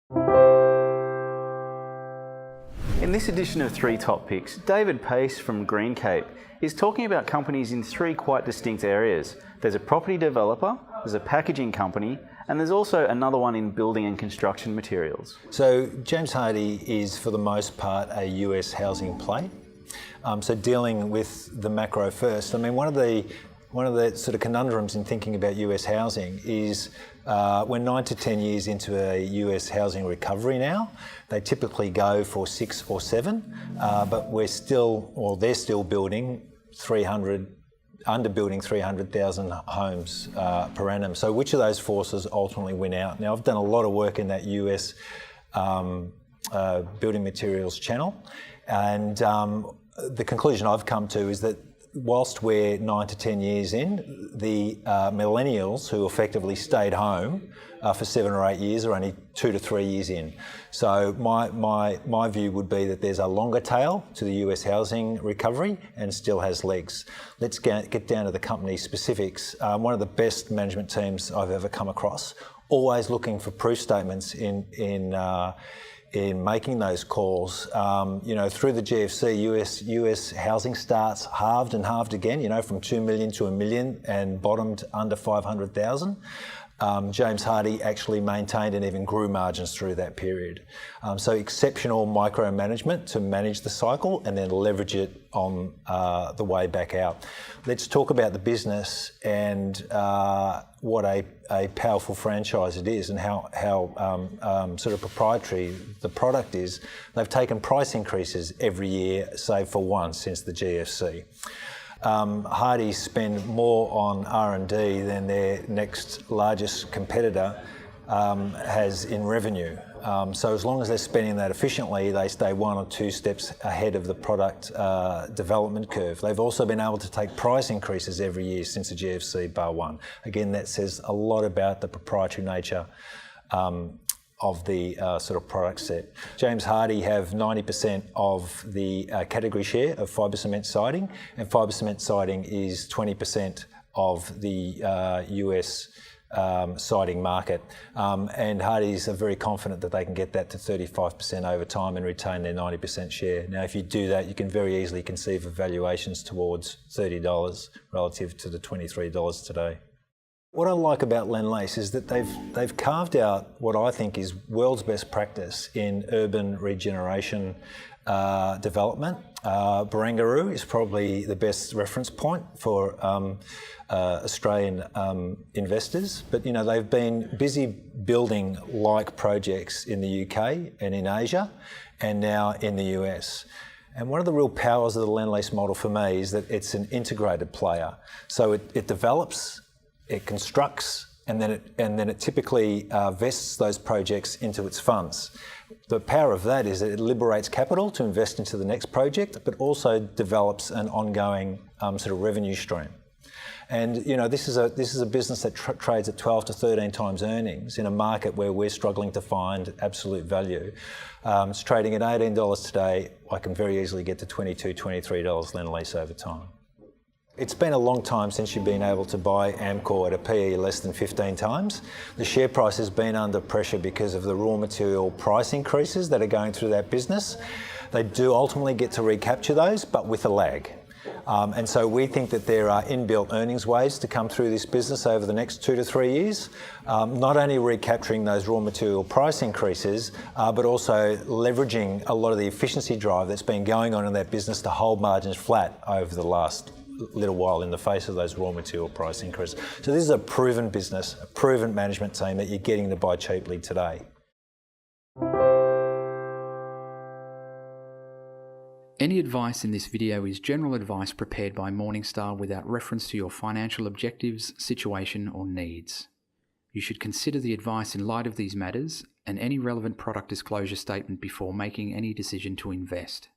In this edition of 3 Top Picks, David Pace from Greencape is talking about companies in 3 quite distinct areas. There's a property developer, there's a packaging company, and there's also another one in building and construction materials. So James Hardie is, for the most part, a US housing play. So dealing with the macro first, I mean, one of the sort of conundrums in thinking about US housing is we're 9 to 10 years into a US housing recovery now. They typically go for 6 or 7, but they're still building 300,000 homes per annum. So which of those forces ultimately win out? Now, I've done a lot of work in that US building materials channel, and the conclusion I've come to is that whilst we're 9 to 10 years in, the millennials who effectively stayed home for 7 or 8 years are only 2 to 3 years in. So my view would be that there's a longer tail to the US housing recovery and still has legs. Let's get down to the company specifics. One of the best management teams I've ever come across, always looking for proof statements in making those calls. Through the GFC, US housing starts halved and halved again, from 2 million to 1 million and bottomed under 500,000. James Hardie actually maintained and even grew margins through that period. So exceptional micromanagement to manage the cycle and then leverage it on the way back out. Let's talk about the business and what a powerful franchise it is and how sort of proprietary the product is. They've taken price increases every year, save for one, since the GFC. Hardie spend more on R&D than their next largest competitor has in revenue. So as long as they're spending that efficiently, they stay 1 or 2 steps ahead of the product development curve. They've also been able to take price increases every year since the GFC, bar one. Again, that says a lot about the proprietary nature of the sort of product set. James Hardie have 90% of the category share of fibre cement siding, and fibre cement siding is 20% of the US siding market. And Hardies are very confident that they can get that to 35% over time and retain their 90% share. Now, if you do that, you can very easily conceive of valuations towards $30 relative to the $23 today. What I like about Lendlease is that they've carved out what I think is world's best practice in urban regeneration development. Barangaroo is probably the best reference point for Australian investors, but they've been busy building like projects in the UK and in Asia, and now in the US. And one of the real powers of the Lendlease model for me is that it's an integrated player. So it develops, it constructs, and then it typically vests those projects into its funds. The power of that is that it liberates capital to invest into the next project, but also develops an ongoing sort of revenue stream. And this is a business that trades at 12 to 13 times earnings in a market where we're struggling to find absolute value. It's trading at $18 today. I can very easily get to $22, $23 Lendlease over time. It's been a long time since you've been able to buy Amcor at a PE less than 15 times. The share price has been under pressure because of the raw material price increases that are going through that business. They do ultimately get to recapture those, but with a lag. And so we think that there are inbuilt earnings waves to come through this business over the next 2 to 3 years, not only recapturing those raw material price increases, but also leveraging a lot of the efficiency drive that's been going on in that business to hold margins flat over the last little while in the face of those raw material price increases. So this is a proven business, a proven management team that you're getting to buy cheaply today. Any advice in this video is general advice prepared by Morningstar without reference to your financial objectives, situation or needs. You should consider the advice in light of these matters and any relevant product disclosure statement before making any decision to invest.